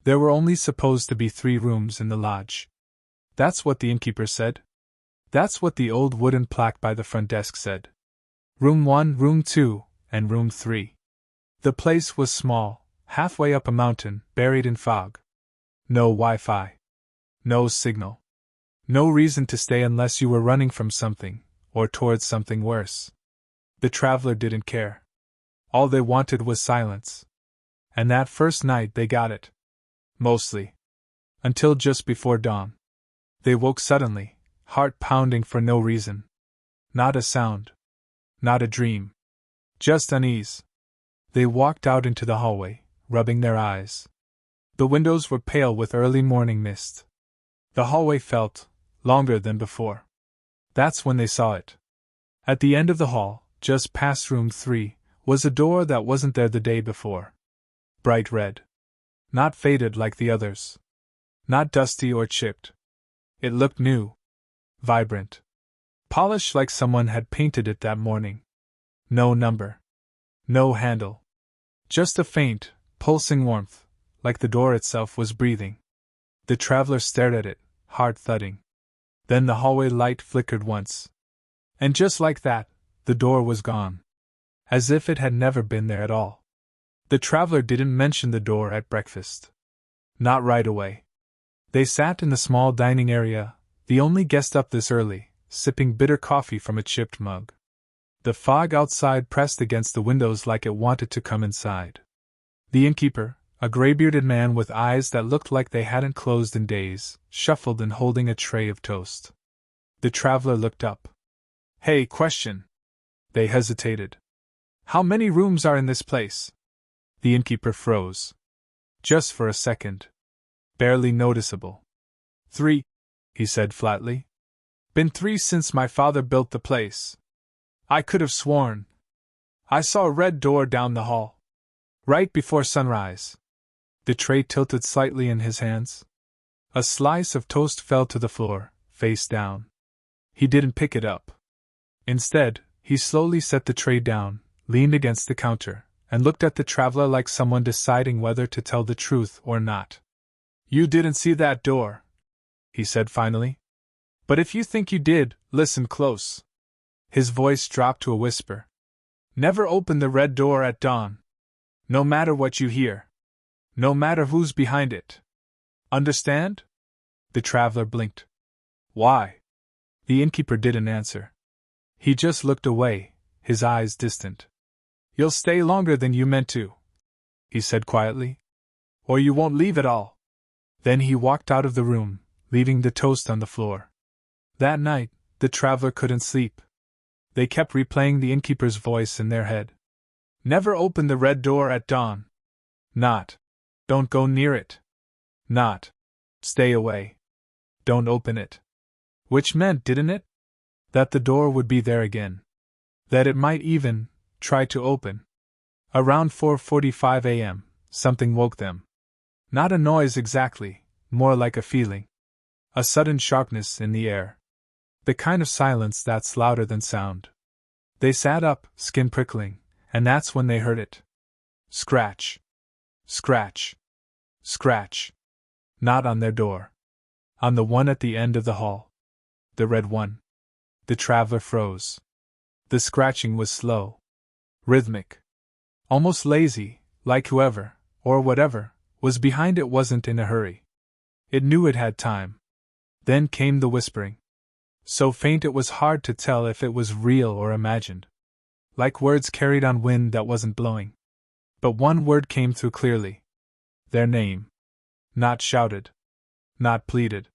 There were only supposed to be 3 rooms in the lodge. That's what the innkeeper said. That's what the old wooden plaque by the front desk said. Room 1, Room 2, and Room 3. The place was small, halfway up a mountain, buried in fog. No Wi-Fi. No signal. No reason to stay unless you were running from something, or towards something worse. The traveler didn't care. All they wanted was silence. And that first night they got it. Mostly. Until just before dawn. They woke suddenly, heart pounding for no reason. Not a sound. Not a dream. Just unease. They walked out into the hallway, rubbing their eyes. The windows were pale with early morning mist. The hallway felt longer than before. That's when they saw it. At the end of the hall, just past room 3, was a door that wasn't there the day before. Bright red. Not faded like the others. Not dusty or chipped. It looked new. Vibrant. Polished like someone had painted it that morning. No number. No handle. Just a faint, pulsing warmth, like the door itself was breathing. The traveler stared at it, heart thudding. Then the hallway light flickered once. And just like that, the door was gone. As if it had never been there at all. The traveler didn't mention the door at breakfast. Not right away. They sat in the small dining area, the only guest up this early, sipping bitter coffee from a chipped mug. The fog outside pressed against the windows like it wanted to come inside. The innkeeper, a gray-bearded man with eyes that looked like they hadn't closed in days, shuffled in holding a tray of toast. The traveler looked up. "Hey, question." They hesitated. "How many rooms are in this place?" The innkeeper froze. Just for a second. Barely noticeable. 3, he said flatly. Been 3 since my father built the place. I could have sworn. I saw a red door down the hall. Right before sunrise. The tray tilted slightly in his hands. A slice of toast fell to the floor, face down. He didn't pick it up. Instead, he slowly set the tray down, leaned against the counter, and looked at the traveler like someone deciding whether to tell the truth or not. "You didn't see that door," he said finally. "But if you think you did, listen close." His voice dropped to a whisper. "Never open the red door at dawn. No matter what you hear. No matter who's behind it. Understand?" The traveler blinked. "Why?" The innkeeper didn't answer. He just looked away, his eyes distant. "You'll stay longer than you meant to," he said quietly. "Or you won't leave at all." Then he walked out of the room, leaving the toast on the floor. That night, the traveler couldn't sleep. They kept replaying the innkeeper's voice in their head. "Never open the red door at dawn." Not, "Don't go near it." Not, "Stay away." "Don't open it." Which meant, didn't it? That the door would be there again. That it might even try to open. Around 4:45 a.m., something woke them. Not a noise exactly, more like a feeling. A sudden sharpness in the air. The kind of silence that's louder than sound. They sat up, skin prickling, and that's when they heard it. Scratch. Scratch. Scratch. Not on their door. On the one at the end of the hall. The red one. The traveler froze. The scratching was slow. Rhythmic. Almost lazy, like whoever, or whatever, was behind it wasn't in a hurry. It knew it had time. Then came the whispering. So faint it was hard to tell if it was real or imagined. Like words carried on wind that wasn't blowing. But one word came through clearly. Their name. Not shouted. Not pleaded.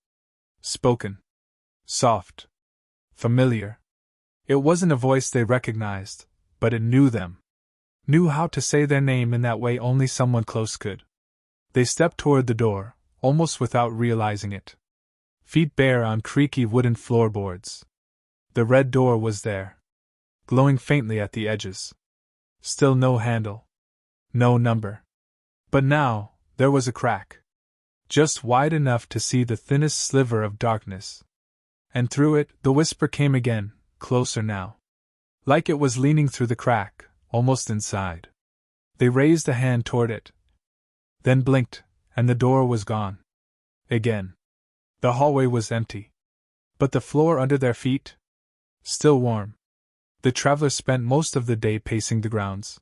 Spoken. Soft. Familiar. It wasn't a voice they recognized, but it knew them. Knew how to say their name in that way only someone close could. They stepped toward the door, almost without realizing it. Feet bare on creaky wooden floorboards. The red door was there. Glowing faintly at the edges. Still no handle. No number. But now, there was a crack. Just wide enough to see the thinnest sliver of darkness. And through it, the whisper came again, closer now. Like it was leaning through the crack, almost inside. They raised a hand toward it. Then blinked, and the door was gone. Again. The hallway was empty. But the floor under their feet? Still warm. The travelers spent most of the day pacing the grounds.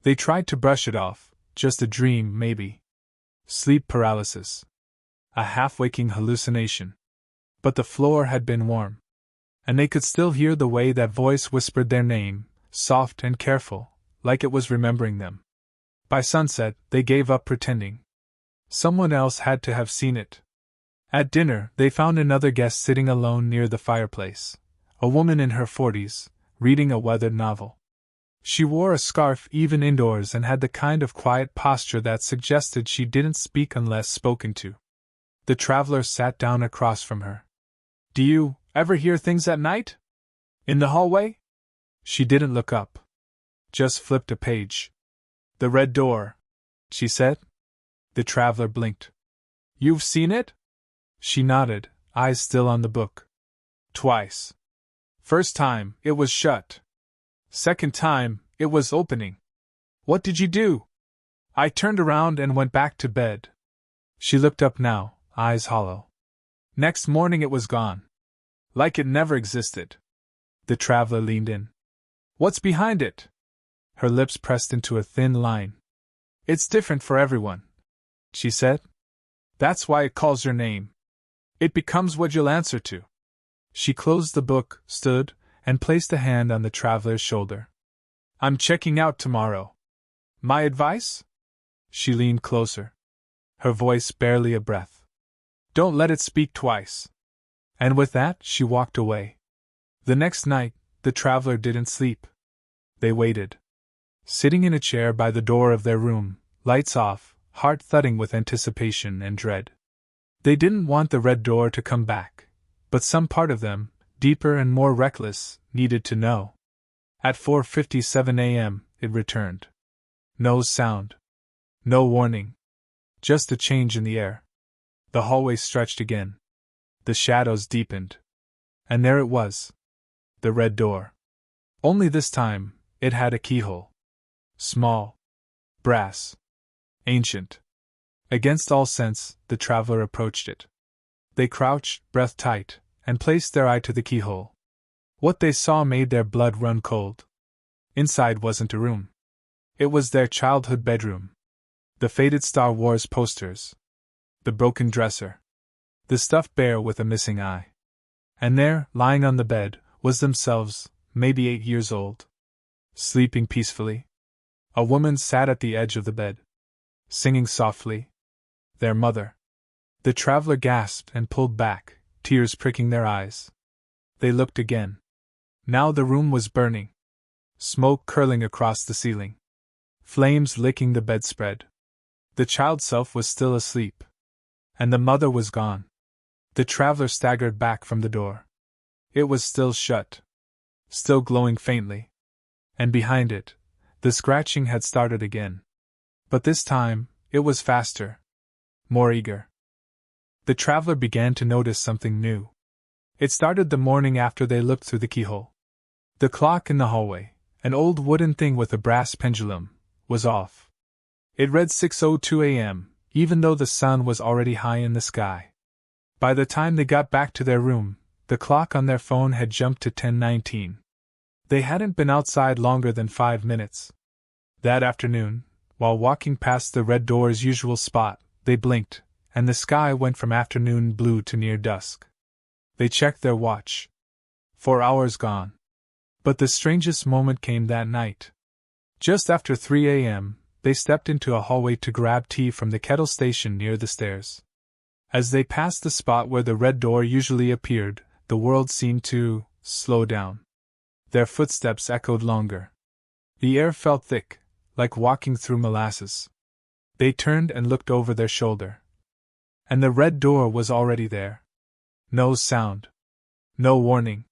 They tried to brush it off, just a dream, maybe. Sleep paralysis. A half-waking hallucination. But the floor had been warm. And they could still hear the way that voice whispered their name, soft and careful, like it was remembering them. By sunset, they gave up pretending. Someone else had to have seen it. At dinner, they found another guest sitting alone near the fireplace, a woman in her 40s, reading a weathered novel. She wore a scarf even indoors and had the kind of quiet posture that suggested she didn't speak unless spoken to. The traveler sat down across from her. "Do you ever hear things at night? In the hallway?" She didn't look up. Just flipped a page. "The red door," she said. The traveler blinked. "You've seen it?" She nodded, eyes still on the book. "Twice. First time, it was shut. Second time, it was opening." "What did you do?" "I turned around and went back to bed." She looked up now, eyes hollow. "Next morning it was gone. Like it never existed." The traveler leaned in. "What's behind it?" Her lips pressed into a thin line. "It's different for everyone," she said. "That's why it calls your name. It becomes what you'll answer to." She closed the book, stood, and placed a hand on the traveler's shoulder. "I'm checking out tomorrow. My advice?" She leaned closer. Her voice barely a breath. "Don't let it speak twice." And with that, she walked away. The next night, the traveler didn't sleep. They waited. Sitting in a chair by the door of their room, lights off, heart thudding with anticipation and dread. They didn't want the red door to come back, but some part of them, deeper and more reckless, needed to know. At 4:57 a.m., it returned. No sound. No warning. Just a change in the air. The hallway stretched again. The shadows deepened. And there it was. The red door. Only this time, it had a keyhole. Small. Brass. Ancient. Against all sense, the traveler approached it. They crouched, breath tight, and placed their eye to the keyhole. What they saw made their blood run cold. Inside wasn't a room. It was their childhood bedroom. The faded Star Wars posters. The broken dresser. The stuffed bear with a missing eye. And there, lying on the bed, was themselves, maybe 8 years old. Sleeping peacefully. A woman sat at the edge of the bed. Singing softly. Their mother. The traveler gasped and pulled back, tears pricking their eyes. They looked again. Now the room was burning. Smoke curling across the ceiling. Flames licking the bedspread. The child self was still asleep. And the mother was gone. The traveler staggered back from the door. It was still shut. Still glowing faintly. And behind it, the scratching had started again. But this time, it was faster. More eager. The traveler began to notice something new. It started the morning after they looked through the keyhole. The clock in the hallway, an old wooden thing with a brass pendulum, was off. It read 6:02 a.m., even though the sun was already high in the sky. By the time they got back to their room, the clock on their phone had jumped to 10:19. They hadn't been outside longer than 5 minutes. That afternoon, while walking past the red door's usual spot, they blinked, and the sky went from afternoon blue to near dusk. They checked their watch. 4 hours gone. But the strangest moment came that night. Just after 3 a.m., they stepped into a hallway to grab tea from the kettle station near the stairs. As they passed the spot where the red door usually appeared, the world seemed to slow down. Their footsteps echoed longer. The air felt thick, like walking through molasses. They turned and looked over their shoulder. And the red door was already there. No sound. No warning.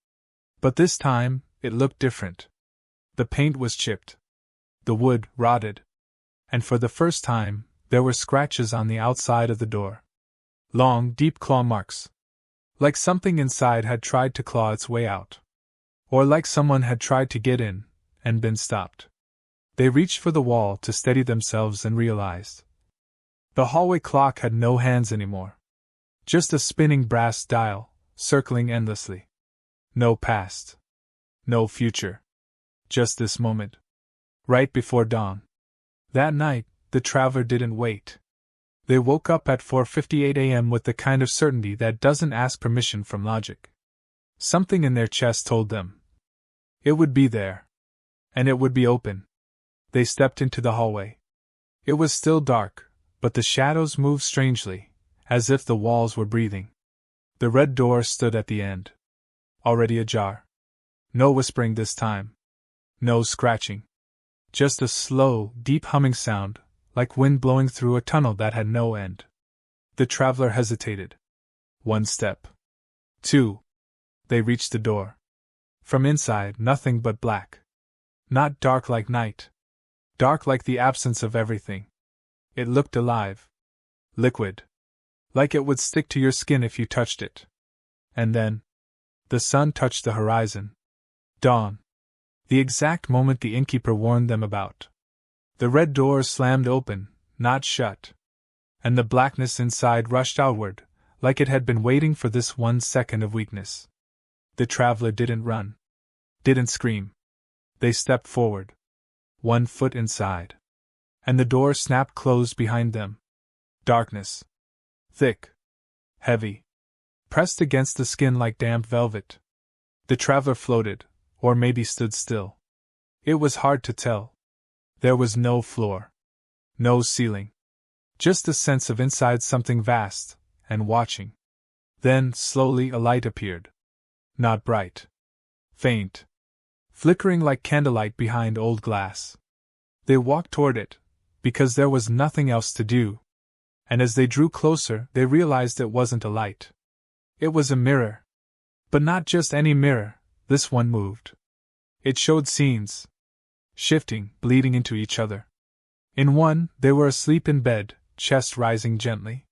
But this time, it looked different. The paint was chipped. The wood rotted. And for the first time, there were scratches on the outside of the door. Long, deep claw marks. Like something inside had tried to claw its way out. Or like someone had tried to get in, and been stopped. They reached for the wall to steady themselves and realized. The hallway clock had no hands anymore. Just a spinning brass dial, circling endlessly. No past. No future. Just this moment. Right before dawn. That night, the traveler didn't wait. They woke up at 4:58 a.m. with the kind of certainty that doesn't ask permission from logic. Something in their chest told them. It would be there. And it would be open. They stepped into the hallway. It was still dark, but the shadows moved strangely, as if the walls were breathing. The red door stood at the end. Already ajar. No whispering this time. No scratching. Just a slow, deep humming sound, like wind blowing through a tunnel that had no end. The traveler hesitated. 1 step. 2. They reached the door. From inside, nothing but black. Not dark like night. Dark like the absence of everything. It looked alive. Liquid. Like it would stick to your skin if you touched it. And then, the sun touched the horizon. Dawn. The exact moment the innkeeper warned them about. The red door slammed open, not shut. And the blackness inside rushed outward, like it had been waiting for this 1 second of weakness. The traveler didn't run. Didn't scream. They stepped forward. 1 foot inside. And the door snapped closed behind them. Darkness. Thick. Heavy. Pressed against the skin like damp velvet. The traveler floated, or maybe stood still. It was hard to tell. There was no floor. No ceiling. Just a sense of inside something vast, and watching. Then, slowly, a light appeared. Not bright. Faint. Flickering like candlelight behind old glass. They walked toward it, because there was nothing else to do. And as they drew closer, they realized it wasn't a light. It was a mirror. But not just any mirror, this one moved. It showed scenes. Shifting, bleeding into each other. In one, they were asleep in bed, chest rising gently.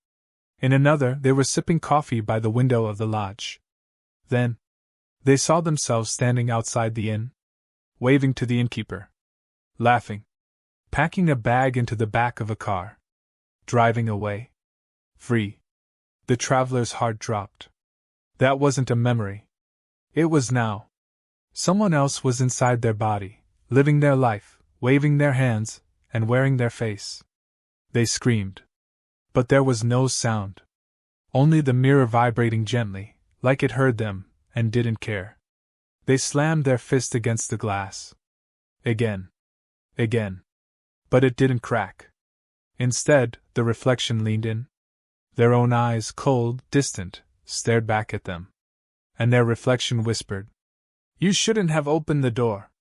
In another, they were sipping coffee by the window of the lodge. Then, they saw themselves standing outside the inn, waving to the innkeeper, laughing, packing a bag into the back of a car, driving away. Free. The traveler's heart dropped. That wasn't a memory. It was now. Someone else was inside their body, living their life, waving their hands, and wearing their face. They screamed. But there was no sound. Only the mirror vibrating gently, like it heard them, and didn't care. They slammed their fist against the glass. Again. Again. But it didn't crack. Instead, the reflection leaned in. Their own eyes, cold, distant, stared back at them. And their reflection whispered, "You shouldn't have opened the door.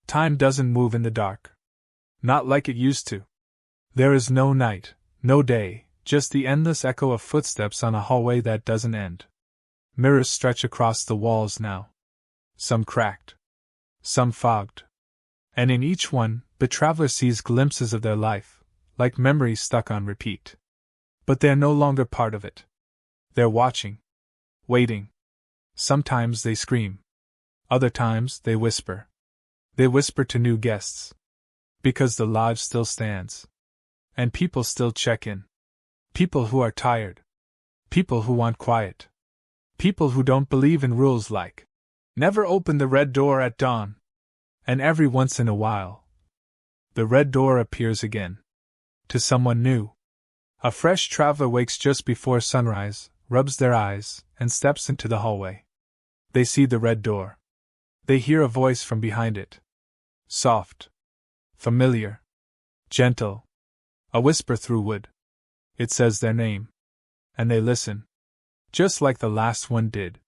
Time doesn't move in the dark. Not like it used to. There is no night, no day, just the endless echo of footsteps on a hallway that doesn't end." Mirrors stretch across the walls now. Some cracked. Some fogged. And in each one, the traveler sees glimpses of their life, like memories stuck on repeat. But they're no longer part of it. They're watching. Waiting. Sometimes they scream. Other times they whisper. They whisper to new guests. Because the lodge still stands. And people still check in. People who are tired. People who want quiet. People who don't believe in rules like, never open the red door at dawn. And every once in a while, the red door appears again. To someone new. A fresh traveler wakes just before sunrise, rubs their eyes, and steps into the hallway. They see the red door. They hear a voice from behind it. Soft. Familiar. Gentle. A whisper through wood. It says their name. And they listen. Just like the last one did.